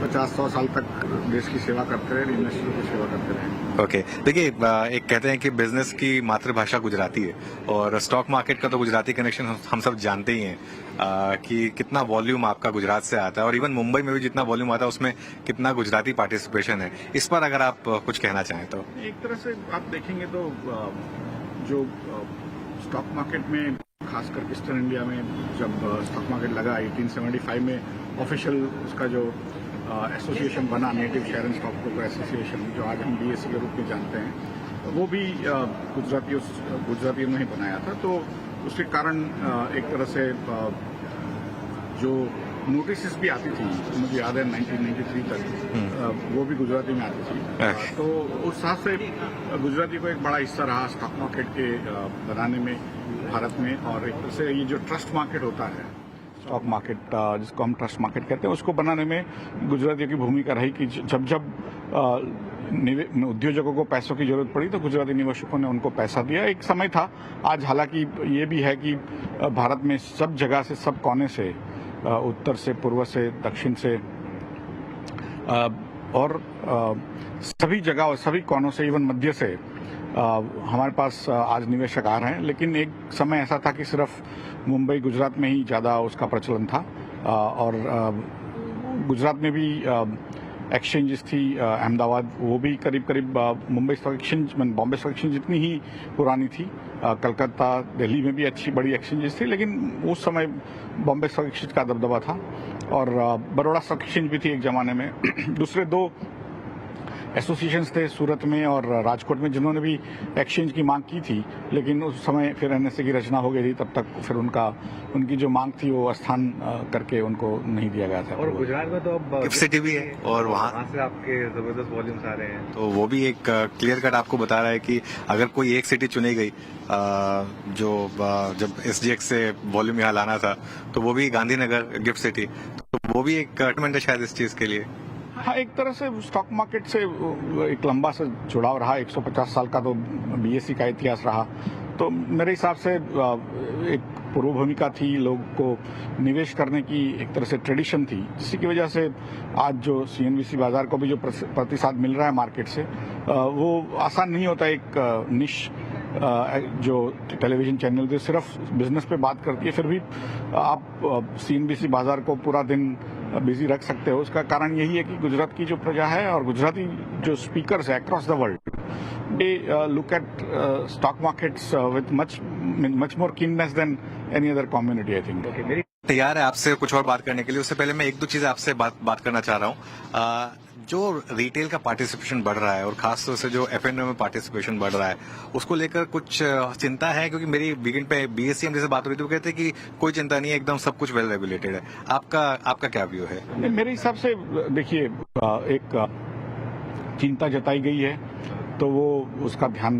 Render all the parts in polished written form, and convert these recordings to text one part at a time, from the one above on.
50-100 साल तक देश की सेवा करते रहे, इन्वेस्टरों की सेवा करते रहे। ओके देखिए, एक कहते हैं कि बिजनेस की मातृभाषा गुजराती है और स्टॉक मार्केट का तो गुजराती कनेक्शन हम सब जानते ही हैं कि कितना वॉल्यूम आपका गुजरात से आता है और इवन मुंबई में भी जितना वॉल्यूम आता है उसमें कितना गुजराती पार्टिसिपेशन है। इस पर अगर आप कुछ कहना चाहें तो। एक तरह से आप देखेंगे तो जो स्टॉक मार्केट में खासकर ईस्टर्न इंडिया में जब स्टॉक मार्केट लगा 1875 में ऑफिशियल उसका जो एसोसिएशन बना, native share and stock broker association, जो आज हम बीएससी के रूप में जानते हैं, वो भी गुजरातियों ने ही बनाया था। तो उसके कारण एक तरह से जो नोटिस भी आती थी, मुझे याद है 1993 तक वो भी गुजराती में आती थी। तो उस हिसाब से गुजराती को एक बड़ा हिस्सा रहा स्टॉक मार्केट के बनाने में भारत में। और एक तरह से ये जो ट्रस्ट मार्केट होता है, स्टॉक मार्केट जिसको हम ट्रस्ट मार्केट कहते हैं, उसको बनाने में गुजरातियों की भूमिका रही कि जब उद्योजकों को पैसों की जरूरत पड़ी तो गुजराती निवेशकों ने उनको पैसा दिया। एक समय था, आज हालांकि ये भी है कि भारत में सब जगह से, सब कोने से, उत्तर से, पूर्व से, दक्षिण से और सभी जगह और सभी कोनों से, इवन मध्य से हमारे पास आज निवेशक आ रहे हैं। लेकिन एक समय ऐसा था कि सिर्फ मुंबई, गुजरात में ही ज़्यादा उसका प्रचलन था और गुजरात में भी एक्सचेंजेस थी, अहमदाबाद, वो भी करीब Mumbai stock exchange, Bombay stock exchange जितनी ही पुरानी थी। कलकत्ता, दिल्ली में भी अच्छी बड़ी एक्सचेंजेस थी, लेकिन उस समय बॉम्बे स्टॉक एक्सचेंज का दबदबा था और बड़ौदा स्टॉक एक्सचेंज भी थी एक जमाने में। दूसरे दो एसोसिएशंस थे सूरत में और राजकोट में, जिन्होंने भी एक्सचेंज की मांग की थी, लेकिन उस समय फिर एनएसए की रचना हो गई थी। तब तक फिर उनकी जो मांग थी वो स्थान करके उनको नहीं दिया गया था। और गुजरात में तो अब गिफ्ट सिटी भी है और वहाँ से आपके जबरदस्त वॉल्यूम्स आ रहे हैं, तो वो भी एक क्लियर कट आपको बता रहा है कि अगर कोई एक सिटी चुनी गई जब एसजीएक्स से वॉल्यूम यहाँ लाना था, तो वो भी गांधीनगर गिफ्ट सिटी, तो वो भी एक कमिटमेंट है शायद इस चीज के लिए। हाँ, एक तरह से स्टॉक मार्केट से एक लंबा सा जुड़ाव रहा। 150 साल का तो बीएससी का इतिहास रहा। तो मेरे हिसाब से एक पूर्व भूमिका थी, लोग को निवेश करने की एक तरह से ट्रेडिशन थी, जिसकी वजह से आज जो सीएनबीसी बाजार को भी जो प्रतिसाद मिल रहा है मार्केट से, वो आसान नहीं होता। एक निश जो टेलीविजन चैनल जो सिर्फ बिजनेस पे बात करती है, फिर भी आप सीएनबीसी बाजार को पूरा दिन बिजी रख सकते हो। उसका कारण यही है कि गुजरात की जो प्रजा है और गुजराती जो स्पीकर्स है across the world, they look at stock markets with much more keenness than any other community, I think. तैयार है आपसे कुछ और बात करने के लिए। उससे पहले मैं एक दो चीजें आपसे बात करना चाह रहा हूँ। जो रिटेल का पार्टिसिपेशन बढ़ रहा है और खासतौर से जो एफएनओ में पार्टिसिपेशन बढ़ रहा है, उसको लेकर कुछ चिंता है? क्योंकि मेरी वीकेंड पे बीएससी जैसे बात हो रही थी, वो कहते हैं कि कोई चिंता नहीं है, एकदम सब कुछ वेल रेगुलेटेड है। आपका क्या व्यू है? मेरे हिसाब से देखिए, एक चिंता जताई गई है तो वो उसका ध्यान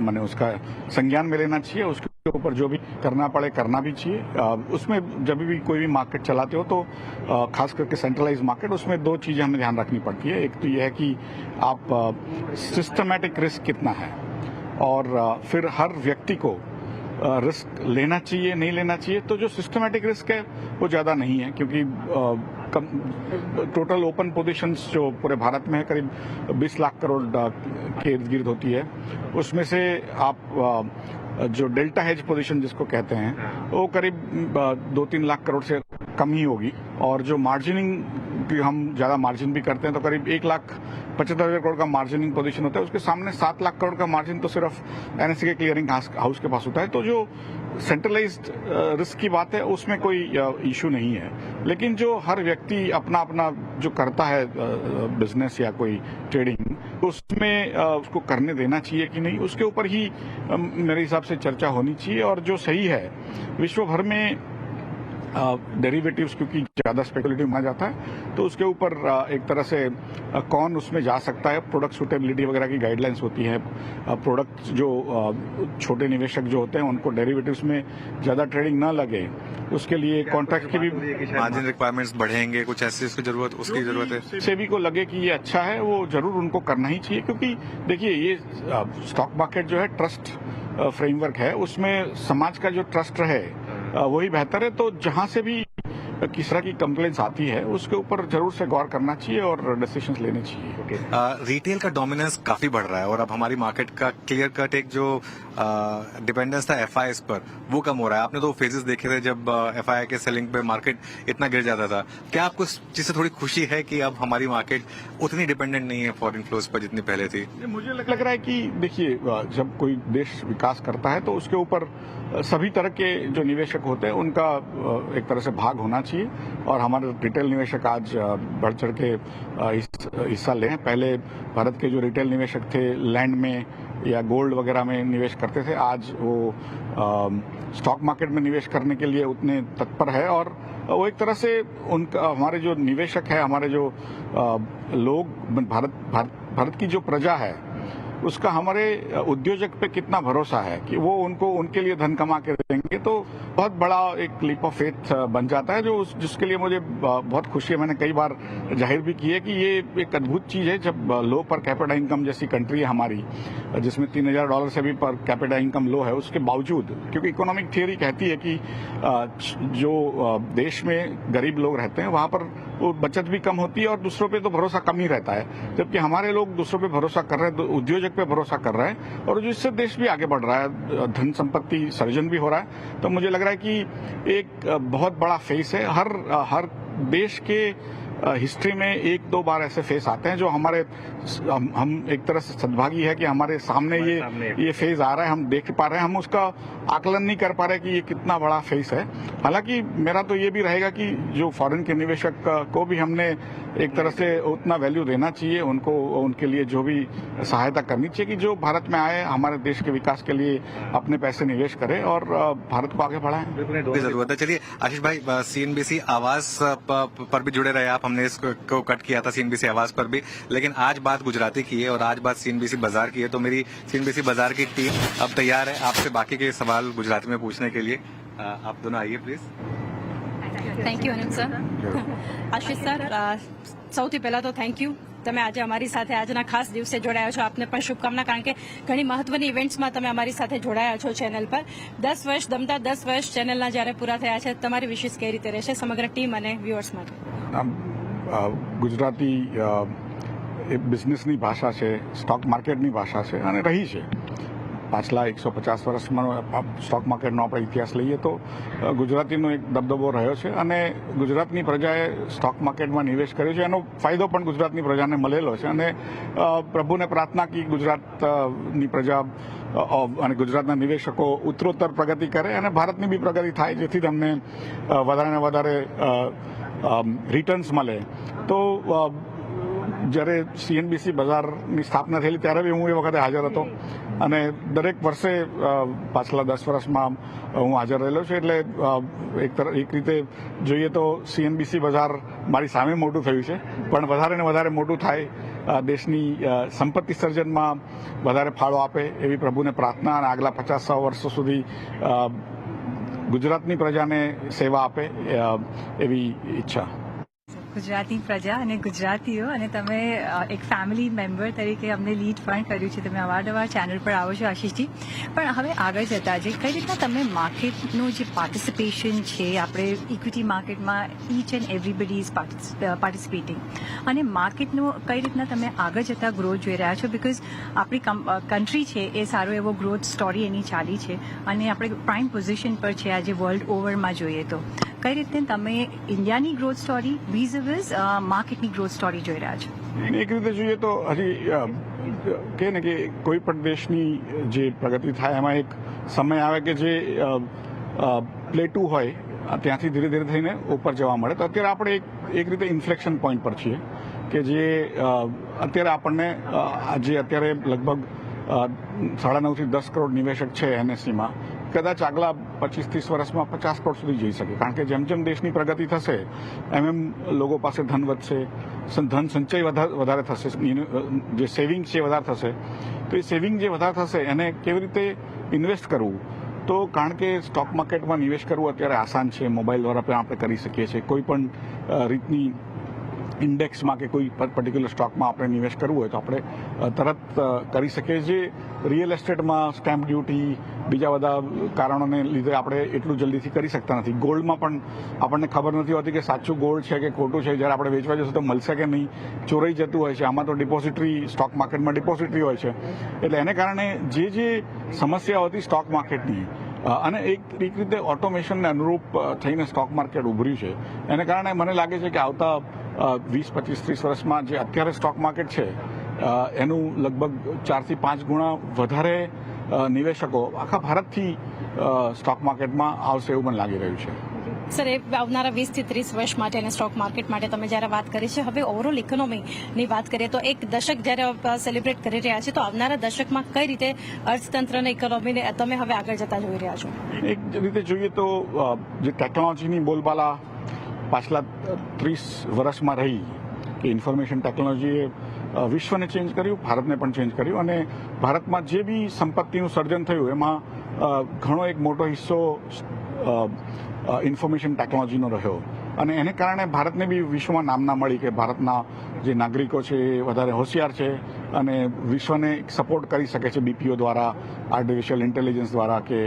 माने उसका संज्ञान में लेना चाहिए। उसके ऊपर जो भी करना पड़े करना भी चाहिए। उसमें जब भी कोई भी मार्केट चलाते हो तो खास करके सेंट्रलाइज मार्केट, उसमें दो चीजें हमें ध्यान रखनी पड़ती है। एक तो यह है कि आप सिस्टमैटिक रिस्क कितना है, और फिर हर व्यक्ति को रिस्क लेना चाहिए नहीं लेना चाहिए। तो जो सिस्टमैटिक रिस्क है वो ज्यादा नहीं है, क्योंकि टोटल ओपन पोजीशंस जो पूरे भारत में है करीब 20 लाख करोड़ के इर्द गिर्द होती है। उसमें से आप जो डेल्टा हेज पोजीशन जिसको कहते हैं, वो करीब 2-3 लाख करोड़ से कम ही होगी। और जो मार्जिनिंग की हम ज्यादा मार्जिन भी करते हैं, तो करीब 1,75,000 करोड़ का मार्जिनिंग पोजीशन होता है। उसके सामने 7 लाख करोड़ का मार्जिन तो सिर्फ एनएसए के क्लियरिंग हाउस के पास होता है। तो जो सेंट्रलाइज्ड रिस्क की बात है उसमें कोई इशू नहीं है। लेकिन जो हर व्यक्ति अपना अपना जो करता है बिजनेस या कोई ट्रेडिंग, उसमें उसको करने देना चाहिए कि नहीं, उसके ऊपर ही मेरे हिसाब से चर्चा होनी चाहिए। और जो सही है, विश्व भर में डेरिवेटिव्स क्योंकि ज्यादा स्पेकुलेटिव माना जाता है, तो उसके ऊपर एक तरह से कौन उसमें जा सकता है, प्रोडक्ट सुटेबिलिटी वगैरह की गाइडलाइंस होती है। प्रोडक्ट जो छोटे निवेशक जो होते हैं उनको डेरिवेटिव्स में ज्यादा ट्रेडिंग न लगे, उसके लिए कॉन्ट्रैक्ट की भी मार्जिन रिक्वायरमेंट्स बढ़ेंगे, कुछ ऐसी उसकी जरूरत है। सेबी को लगे कि ये अच्छा है, वो जरूर उनको करना ही चाहिए। क्योंकि देखिए, ये स्टॉक मार्केट जो है ट्रस्ट फ्रेमवर्क है, उसमें समाज का जो ट्रस्ट रहे वही बेहतर है। तो जहां से भी किस तरह की कंप्लेंट्स आती है उसके ऊपर जरूर से गौर करना चाहिए और डिसीजंस लेने चाहिए। ओके रिटेल का डोमिनेंस काफी बढ़ रहा है और अब हमारी मार्केट का क्लियर कट एक जो डिपेंडेंस था एफआईएस पर वो कम हो रहा है। आपने तो फेजेस देखे थे जब एफआईआई के सेलिंग पे मार्केट इतना गिर जाता था। क्या आपको इस चीज से थोड़ी खुशी है कि अब हमारी मार्केट उतनी डिपेंडेंट नहीं है फॉरेन फ्लोज पर जितनी पहले थी? मुझे लग रहा है कि देखिए, जब कोई देश विकास करता है तो उसके ऊपर सभी तरह के जो निवेशक होते हैं उनका एक तरह से भाग होना चाहिए और हमारे रिटेल निवेशक आज बढ़ चढ़ के हिस्सा ले। पहले भारत के जो रिटेल निवेशक थे लैंड में या गोल्ड वगैरह में निवेश करते थे, आज वो स्टॉक मार्केट में निवेश करने के लिए उतने तत्पर है और वो एक तरह से उनका हमारे जो निवेशक है, हमारे जो लोग भारत की जो प्रजा है उसका हमारे उद्योजक पे कितना भरोसा है कि वो उनको उनके लिए धन कमा के देंगे, तो बहुत बड़ा एक लीप ऑफ फेथ बन जाता है जिसके लिए मुझे बहुत खुशी है। मैंने कई बार जाहिर भी की है कि ये एक अद्भुत चीज है जब लो पर कैपिटा इनकम जैसी कंट्री है हमारी, जिसमें $3,000 से भी पर कैपिटा इनकम लो है, उसके बावजूद, क्योंकि इकोनॉमिक थियरी कहती है कि जो देश में गरीब लोग रहते हैं वहां पर वो बचत भी कम होती है और दूसरों पे तो भरोसा कम ही रहता है, जबकि हमारे लोग दूसरों पे भरोसा कर रहे हैं, उद्योजक पे भरोसा कर रहे हैं और जिससे देश भी आगे बढ़ रहा है, धन संपत्ति सर्जन भी हो रहा है। तो मुझे लग रहा है कि एक बहुत बड़ा फेस है। हर देश के हिस्ट्री में एक दो बार ऐसे फेस आते हैं जो हमारे हम एक तरह से सद्भागी है कि हमारे सामने ये फेज आ रहा है, हम देख पा रहे हैं, हम उसका आकलन नहीं कर पा रहे कि ये कितना बड़ा फेस है। हालांकि मेरा तो ये भी रहेगा कि जो फॉरेन के निवेशक को भी हमने एक तरह से उतना वैल्यू देना चाहिए, उनको उनके लिए जो भी सहायता करनी चाहिए कि जो भारत में आए हमारे देश के विकास के लिए अपने पैसे निवेश करें और भारत को आगे बढ़ाएं। जरूरत है। चलिए आशीष भाई, सीएनबीसी आवाज पर भी जुड़े रहे आप, हमने इसको कट किया था सीएनबीसी आवाज पर भी, लेकिन आज बात गुजराती की है और आज बात सीएनबीसी बाजार की है, तो मेरी सीएनबीसी बाजार की टीम अब तैयार है आपसे बाकी के सवाल गुजराती में पूछने के लिए। आप दोनों आइए please. Thank you Anant sir. Ashish sir, સૌથી પહેલા તો થેન્ક યુ, તમે આજે અમારી સાથે આજના ખાસ દિવસે જોડાયા છો. આપને પણ શુભકામના, કારણ કે ઘણી મહત્વની ઇવેન્ટ્સમાં તમે અમારી સાથે જોડાયા છો ચેનલ પર. 10 વર્ષ દમતા 10 વર્ષ ચેનલના જ્યારે પૂરા થયા છે, તમારી વિશેષ કઈ રીતે રહેશે સમગ્ર ટીમ અને વ્યુઅર્સ માટે? ગુજરાતી એ બિઝનેસની ભાષા છે, સ્ટોક માર્કેટની ભાષા છે અને રહી છે. પાછલા 150 વર્ષમાં સ્ટોક માર્કેટનો આપણે ઇતિહાસ લઈએ તો ગુજરાતીનો એક દબદબો રહ્યો છે અને ગુજરાતની પ્રજાએ સ્ટોક માર્કેટમાં નિવેશ કર્યો છે. એનો ફાયદો પણ ગુજરાતની પ્રજાને મળેલો છે અને પ્રભુને પ્રાર્થના કે ગુજરાતની પ્રજા અને ગુજરાતના નિવેશકો ઉત્તરોત્તર પ્રગતિ કરે અને ભારતની બી પ્રગતિ થાય, જેથી તેમને વધારે ને વધારે રિટર્ન્સ મળે. તો જ્યારે સીએનબીસી બજારની સ્થાપના થયેલી ત્યારે બી હું એ વખતે હાજર હતો અને દરેક વર્ષે પાછલા 10 વર્ષમાં હું હાજર રહેલો છું. એટલે એક રીતે જોઈએ તો સીએનબીસી બજાર મારી સામે મોટું થયું છે, પણ વધારે ને વધારે મોટું થાય, દેશની સંપત્તિ સર્જનમાં વધારે ફાળો આપે એવી પ્રભુને પ્રાર્થના અને આગલા 50-100 વર્ષો સુધી ગુજરાતની પ્રજાને સેવા આપે એવી ઈચ્છા. ગુજરાતી પ્રજા અને ગુજરાતીઓ અને તમે એક ફેમિલી મેમ્બર તરીકે અમને લીડ પણ કર્યું છે. તમે અવારનવાર ચેનલ પર આવો છો આશીષજી, પણ હવે આગળ જતા જે કઈ રીતના તમે માર્કેટનું જે પાર્ટિસિપેશન છે, આપણે ઇક્વિટી માર્કેટમાં each and everybody is participating, અને માર્કેટનું કઈ રીતના તમે આગળ જતા ગ્રોથ જોઈ રહ્યા છો? બિકોઝ આપણી કન્ટ્રી છે એ સારો એવો ગ્રોથ સ્ટોરી એની ચાલી છે અને આપણે પ્રાઇમ પોઝિશન પર છે આજે વર્લ્ડ ઓવરમાં જોઈએ તો. કઈ રીતે તમે ઇન્ડિયાની ગ્રોથ સ્ટોરી વીઝ માર્કેટની ગ્રોથ સ્ટોરી જોઈ રહ્યા છો? એક રીતે જોઈએ તો હજી કહે ને કે કોઈ પણ દેશની જે પ્રગતિ થાય એમાં એક સમય આવે કે જે પ્લેટુ હોય ત્યાંથી ધીરે ધીરે થઈને ઉપર જવા મળે. તો અત્યારે આપણે એક રીતે ઇન્ફ્લેક્શન પોઈન્ટ પર છીએ કે જે અત્યારે આપણને અત્યારે લગભગ 9.5 થી 10 કરોડ નિવેશક છે એનએસસીમાં, કદાચ આગલા 25-30 વર્ષમાં 50 કરોડ સુધી જઈ શકે, કારણ કે જેમ જેમ દેશની પ્રગતિ થશે એમ લોકો પાસે ધન વધશે, ધન સંચય વધારે થશે, જે સેવિંગ છે વધારે થશે. તો એ સેવિંગ જે વધારે થશે એને કેવી રીતે ઇન્વેસ્ટ કરવું? તો કારણ કે સ્ટોક માર્કેટમાં નિવેશ કરવું અત્યારે આસાન છે, મોબાઈલ દ્વારા પણ આપણે કરી શકીએ છીએ. કોઈ પણ રીતની ઇન્ડેક્સમાં કે કોઈ પર્ટિક્યુલર સ્ટોકમાં આપણે નિવેશ કરવું હોય તો આપણે તરત કરી શકીએ. જે રિયલ એસ્ટેટમાં સ્ટેમ્પ ડ્યુટી બીજા બધા કારણોને લીધે આપણે એટલું જલ્દીથી કરી શકતા નથી. ગોલ્ડમાં પણ આપણને ખબર નથી હોતી કે સાચું ગોલ્ડ છે કે ખોટું છે. જ્યારે આપણે વેચવા જશું તો મળશે કે નહીં, ચોરાઈ જતું હોય છે. આમાં તો ડિપોઝિટરી, સ્ટોક માર્કેટમાં ડિપોઝિટરી હોય છે. એટલે એને કારણે જે સમસ્યાઓ હતી સ્ટોક માર્કેટની, અને એક રીતે ઓટોમેશનને અનુરૂપ થઈને સ્ટોક માર્કેટ ઉભર્યું છે. એને કારણે મને લાગે છે કે આવતા 20, 25, 30 વર્ષમાં જે અત્યારે સ્ટોક માર્કેટ છે એનું લગભગ 4 થી 5 ગુણા વધારે નિવેશકો આખા ભારતથી સ્ટોક માર્કેટમાં આવશે એવું મને લાગી રહ્યું છે. સર, એ આવનારા 20 થી 30 વર્ષ માટે અને સ્ટોક માર્કેટ માટે તમે જ્યારે વાત કરી છે, હવે ઓવરઓલ ઇકોનોમીની વાત કરીએ તો એક દશક જ્યારે સેલિબ્રેટ કરી રહ્યા છે, તો આવનારા દશકમાં કઈ રીતે અર્થતંત્ર અને ઇકોનોમીને તમે હવે આગળ જતા જોઈ રહ્યા છો? એક રીતે જોઈએ તો જે ટેકનોલોજીની બોલબાલા પાછલા 30 વર્ષમાં રહી કે ઇન્ફોર્મેશન ટેકનોલોજીએ વિશ્વને ચેન્જ કર્યું, ભારતને પણ ચેન્જ કર્યું. અને ભારતમાં જે બી સંપત્તિનું સર્જન થયું એમાં ઘણો એક મોટો હિસ્સો ઇન્ફોર્મેશન ટેકનોલોજીનો રહ્યો. અને એને કારણે ભારતને બી વિશ્વમાં નામના મળી કે ભારતના જે નાગરિકો છે એ વધારે હોશિયાર છે અને વિશ્વને સપોર્ટ કરી શકે છે બીપીઓ દ્વારા, આર્ટિફિશિયલ ઇન્ટેલિજન્સ દ્વારા કે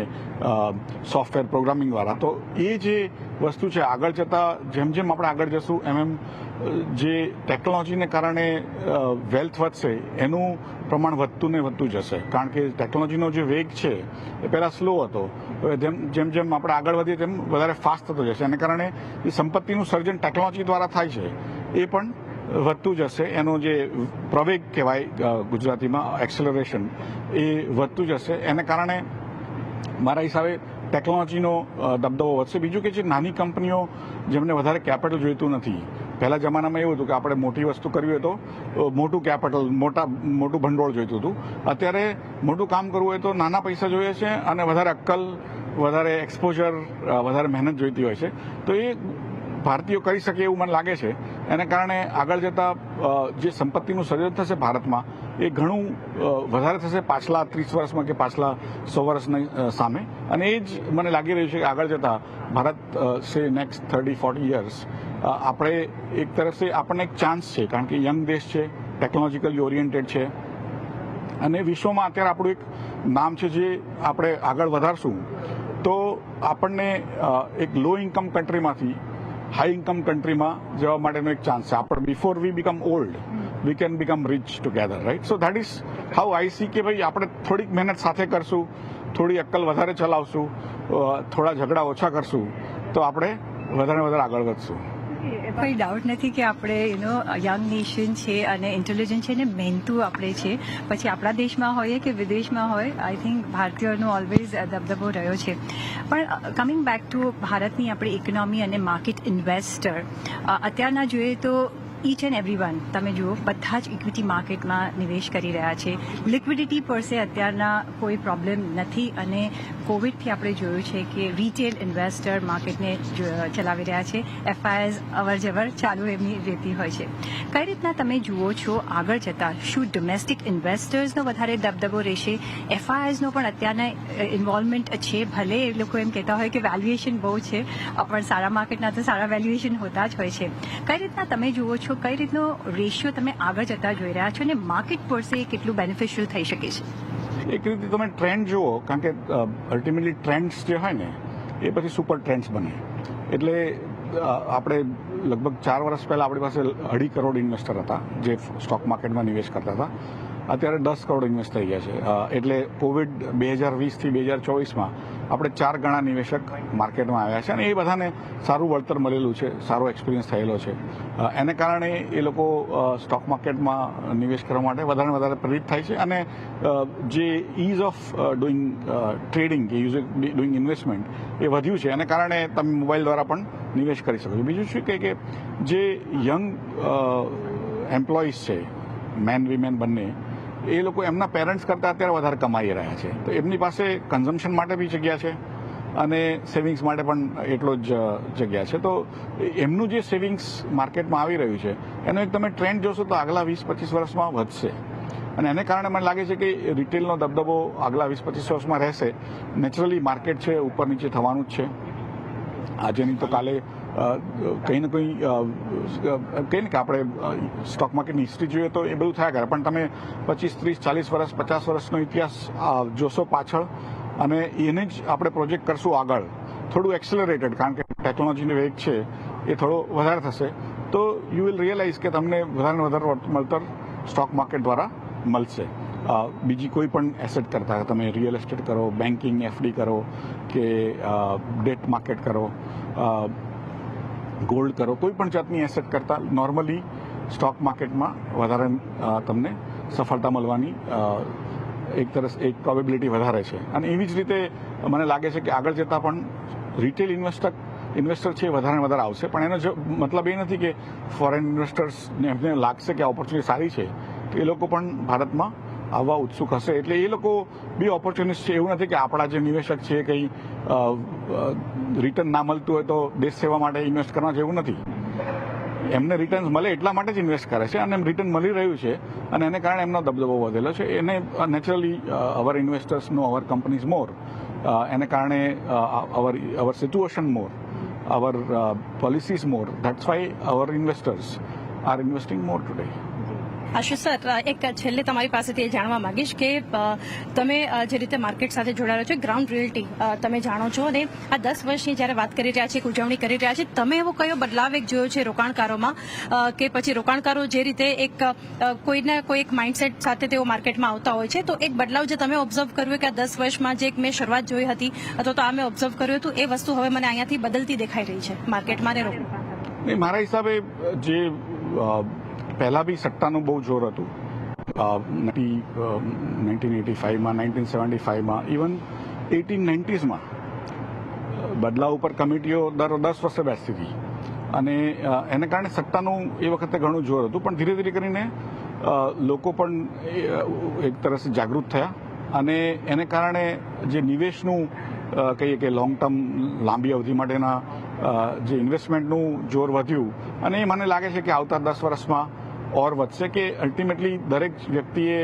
સોફ્ટવેર પ્રોગ્રામિંગ દ્વારા. તો એ જે વસ્તુ છે આગળ જતાં જેમ જેમ આપણે આગળ જશું એમ જે ટેકનોલોજીને કારણે વેલ્થ વધશે એનું પ્રમાણ વધતું ને વધતું જશે. કારણ કે ટેકનોલોજીનો જે વેગ છે એ પહેલાં સ્લો હતો, જેમ જેમ આપણે આગળ વધીએ તેમ વધારે ફાસ્ટ થતો જશે. એને કારણે જે સંપત્તિનું સર્જન ટેકનોલોજી દ્વારા થાય છે એ પણ વધતું જશે. એનો જે પ્રવેગ કહેવાય ગુજરાતીમાં એક્સેલરેશન, એ વધતું જશે. એને કારણે મારા હિસાબે ટેકનોલોજીનો દબદબો વધશે. બીજું કે જે નાની કંપનીઓ જેમને વધારે કેપિટલ જોઈતું નથી, પહેલા જમાનામાં એવું હતું કે આપણે મોટી વસ્તુ કરવી હોય તો મોટું કેપિટલ, મોટું ભંડોળ જોઈતું હતું. અત્યારે મોટું કામ કરવું હોય તો નાના પૈસા જોઈએ છે અને વધારે અક્કલ, વધારે એક્સપોઝર, વધારે મહેનત જોઈતી હોય છે. તો એ ભારતીયો કરી શકે એવું મને લાગે છે. એને કારણે આગળ જતાં જે સંપત્તિનું સર્જન થશે ભારતમાં એ ઘણું વધારે થશે પાછલા 30 વર્ષમાં કે પાછલા 100 વર્ષની સામે. અને એ જ મને લાગી રહ્યું છે કે આગળ જતાં ભારત નેક્સ્ટ 30-40 યર્સ આપણે એક તરફથી આપણને એક ચાન્સ છે, કારણ કે યંગ દેશ છે, ટેકનોલોજીકલી ઓરિએન્ટેડ છે અને વિશ્વમાં અત્યારે આપણું એક નામ છે. જે આપણે આગળ વધારશું તો આપણને એક લો ઇન્કમ કન્ટ્રીમાંથી હાઈ ઇન્કમ કન્ટ્રીમાં જવા માટેનો એક ચાન્સ છે. આપણે before we become old we can become rich together, right? So that is how I see કે ભાઈ આપણે થોડીક મહેનત સાથે કરશું, થોડી અક્કલ વધારે ચલાવશું, થોડા ઝઘડા ઓછા કરશું તો આપણે વધારે આગળ વધશું. કોઈ ડાઉટ નથી કે આપણે યંગ નેશન છે અને ઇન્ટેલિજન્ટ છે અને મહેનતુ આપણે છે. પછી આપણા દેશમાં હોય કે વિદેશમાં હોય, આઈ થિંક ભારતીયોનો ઓલવેઝ દબદબો રહ્યો છે. પણ કમિંગ બેક ટુ ભારતની આપણી ઇકોનોમી અને માર્કેટ ઇન્વેસ્ટર, અત્યારના જોઈએ તો ઈચ એન્ડ એવરી વન તમે જુઓ બધા જ ઇક્વિટી માર્કેટમાં નિવેશ કરી રહ્યા છે. લિક્વિડિટી પર સે અત્યારના કોઈ પ્રોબ્લેમ નથી અને કોવિડથી આપણે જોયું છે કે રિટેલ ઇન્વેસ્ટર માર્કેટને ચલાવી રહ્યા છે. એફઆઈએસ અવરજવર ચાલુ એમની રહેતી હોય છે. કઈ રીતના તમે જુઓ છો આગળ જતાં? શું ડોમેસ્ટિક ઇન્વેસ્ટર્સનો વધારે દબદબો રહેશે? એફઆઈએસનો પણ અત્યારના ઇન્વોલ્વમેન્ટ છે, ભલે એ લોકો એમ કહેતા હોય કે વેલ્યુએશન બહુ છે, પણ સારા માર્કેટના તો સારા વેલ્યુએશન હોતા જ હોય છે. કઈ રીતના તમે જુઓ છો, કઈ રીતનો રેશિયો તમે આગળ જતા જોઈ રહ્યા છો અને માર્કેટ પર સે કેટલું બેનિફિશિયલ થઈ શકે છે? એક રીતે તમે ટ્રેન્ડ જુઓ, કારણ કે અલ્ટિમેટલી ટ્રેન્ડ્સ જે હોય ને એ પછી સુપર ટ્રેન્ડ્સ બને. એટલે આપણે લગભગ 4 વર્ષ પહેલાં આપણી પાસે 2.5 કરોડ ઇન્વેસ્ટર હતા જે સ્ટોક માર્કેટમાં નિવેશ કરતા હતા. અત્યારે 10 કરોડ ઇન્વેસ્ટ થઈ ગયા છે. એટલે કોવિડ 2020થી 2024માં આપણે 4 ગણા નિવેશક માર્કેટમાં આવ્યા છે અને એ બધાને સારું વળતર મળેલું છે, સારો એક્સપિરિયન્સ થયેલો છે. એને કારણે એ લોકો સ્ટોક માર્કેટમાં નિવેશ કરવા માટે વધારે પ્રેરિત થાય છે અને જે ઇઝ ઓફ ડુઈંગ ટ્રેડિંગ કે ડુઈંગ ઇન્વેસ્ટમેન્ટ એ વધ્યું છે. એને કારણે તમે મોબાઈલ દ્વારા પણ નિવેશ કરી શકો છો. બીજું શું કે જે યંગ એમ્પ્લોઈઝ છે, મેન વિમેન બંને, એ લોકો એમના પેરેન્ટ્સ કરતાં અત્યારે વધારે કમાઈ રહ્યા છે. તો એમની પાસે કન્ઝમ્પશન માટે બી જગ્યા છે અને સેવિંગ્સ માટે પણ એટલો જ જગ્યા છે. તો એમનું જે સેવિંગ્સ માર્કેટમાં આવી રહ્યું છે એનો એક તમે ટ્રેન્ડ જોશો તો આગલા 20-25 વર્ષમાં વધશે. અને એને કારણે મને લાગે છે કે રિટેલનો દબદબો આગલા 20-25 વર્ષમાં રહેશે. નેચરલી માર્કેટ છે ઉપર નીચે થવાનું જ છે. આજે નહીં તો કાલે કંઈ ને કંઈ કહીએ ને કે આપણે સ્ટોક માર્કેટની હિસ્ટ્રી જોઈએ તો એ બધું થયા કરે, પણ તમે 25, 30, 40 વર્ષ 50 વર્ષનો ઇતિહાસ જોશો પાછળ અને એને જ આપણે પ્રોજેક્ટ કરશું આગળ, થોડું એક્સેલરેટેડ, કારણ કે ટેકનોલોજીનો વેગ છે એ થોડો વધારે થશે, તો યુ વિલ રિયલાઇઝ કે તમને વધારે વધારે વળતર સ્ટોક માર્કેટ દ્વારા મળશે. બીજી કોઈ પણ એસેટ કરતા, તમે રિયલ એસ્ટેટ કરો, બેન્કિંગ, એફડી કરો કે ડેટ માર્કેટ કરો, ગોલ્ડ કરો, કોઈ પણ જાતની એસેટ કરતા નોર્મલી સ્ટોક માર્કેટમાં વધારે તમને સફળતા મળવાની એક પ્રોબેબિલિટી વધારે છે. અને એવી જ રીતે મને લાગે છે કે આગળ જતાં પણ રિટેલ ઇન્વેસ્ટર છે એ વધારે વધારે આવશે, પણ એનો મતલબ એ નથી કે ફોરેન ઇન્વેસ્ટર્સને એમને લાગશે કે આ ઓપોર્ચ્યુનિટી સારી છે તો એ લોકો પણ ભારતમાં આવવા ઉત્સુક હશે. એટલે એ લોકો બી ઓપોર્ચ્યુનિસ્ટ છે. એવું નથી કે આપણા જે નિવેશક છે કંઈ રિટર્ન ના મળતું હોય તો દેશ સેવા માટે ઇન્વેસ્ટ કરવા જેવું નથી. એમને રિટર્ન્સ મળે એટલા માટે જ ઇન્વેસ્ટ કરે છે અને એમ રિટર્ન મળી રહ્યું છે અને એને કારણે એમનો દબદબો વધેલો છે. એને નેચરલી અવર ઇન્વેસ્ટર્સ નો અવર કંપનીઝ મોર, એને કારણે our situation more, our policies more. That's why our investors are investing more today. Ashish sir, એક છેલ્લે તમારી પાસેથી એ જાણવા માંગીશ કે તમે જે રીતે માર્કેટ સાથે જોડાયેલો છો, ગ્રાઉન્ડ રિયલ્ટી તમે જાણો છો અને આ 10 વર્ષની જ્યારે વાત કરી રહ્યા છે, એક ઉજવણી કરી રહ્યા છે, તમે એવો કયો બદલાવ એક જોયો છે રોકાણકારોમાં કે પછી રોકાણકારો જે રીતે એક કોઈને કોઈ એક માઇન્ડસેટ સાથે તેઓ માર્કેટમાં આવતા હોય છે, તો એક બદલાવ જે તમે ઓબ્ઝર્વ કર્યો કે આ 10 વર્ષમાં જે એક મેં શરૂઆત જોઈ હતી અથવા તો આ મેં ઓબ્ઝર્વ કર્યું હતું, એ વસ્તુ હવે મને અહીંયાથી બદલતી દેખાઈ રહી છે માર્કેટમાં ને નહીં, મારા હિસાબે જે પહેલા બી સટ્ટાનું બહુ જોર હતું 1985માં, 1975માં, ઇવન 1890sમાં બદલાવ ઉપર કમિટીઓ દર 10 વર્ષે બેસતી હતી અને એને કારણે સટ્ટાનું એ વખતે ઘણું જોર હતું. પણ ધીરે ધીરે કરીને લોકો પણ એક તરફ જાગૃત થયા અને એને કારણે જે નિવેશનું કહીએ કે લોંગ ટર્મ, લાંબી અવધિ માટેના જે ઇન્વેસ્ટમેન્ટનું જોર વધ્યું અને એ મને લાગે છે કે આવતા 10 વર્ષમાં ઓર વધશે. કે અલ્ટિમેટલી દરેક વ્યક્તિએ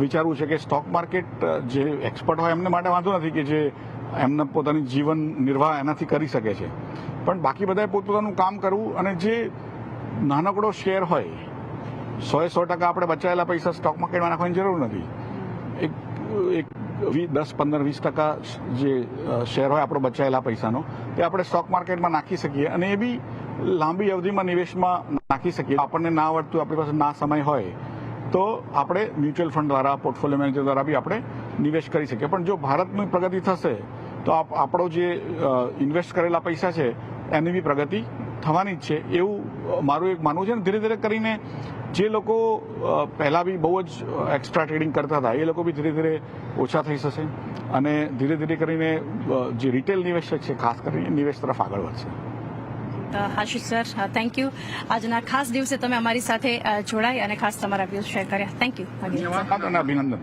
વિચારવું છે કે સ્ટોક માર્કેટ જે એક્સપર્ટ હોય એમને માટે વાંધો નથી કે જે એમને પોતાની જીવન નિર્વાહ એનાથી કરી શકે છે, પણ બાકી બધાએ પોતપોતાનું કામ કરવું અને જે નાનકડો શેર હોય 100% આપણે બચાવેલા પૈસા સ્ટોક માર્કેટમાં નાખવાની જરૂર નથી. એક 10, 15, 20% જે શેર હોય આપણો બચાયેલા પૈસાનો તે આપણે સ્ટોક માર્કેટમાં નાખી શકીએ અને એ બી લાંબી અવધિમાં નિવેશમાં નાખી શકીએ. આપણને ના આવડતું, આપણી પાસે ના સમય હોય તો આપણે મ્યુચ્યુઅલ ફંડ દ્વારા, પોર્ટફોલિયો મેનેજર દ્વારા બી આપણે નિવેશ કરી શકીએ. પણ જો ભારતની પ્રગતિ થશે તો આપણો જે ઇન્વેસ્ટ કરેલા પૈસા છે એની બી પ્રગતિ થવાની જ છે, એવું મારું એક માનવું છે. ને ધીરે ધીરે કરીને જે લોકો પહેલા બી બહુ જ એક્સ્ટ્રા ટ્રેડિંગ કરતા હતા એ લોકો બી ધીરે ધીરે ઓછા થઈ જશે અને ધીરે ધીરે કરીને જે રિટેલ નિવેશક છે ખાસ કરીને નિવેશ તરફ આગળ વધશે. Ashish sir, thank you. આજના ખાસ દિવસે તમે અમારી સાથે જોડાઈ અને ખાસ તમારા વ્યૂઝ શેર કર્યા. Thank you. ધન્યવાદ અને અભિનંદન.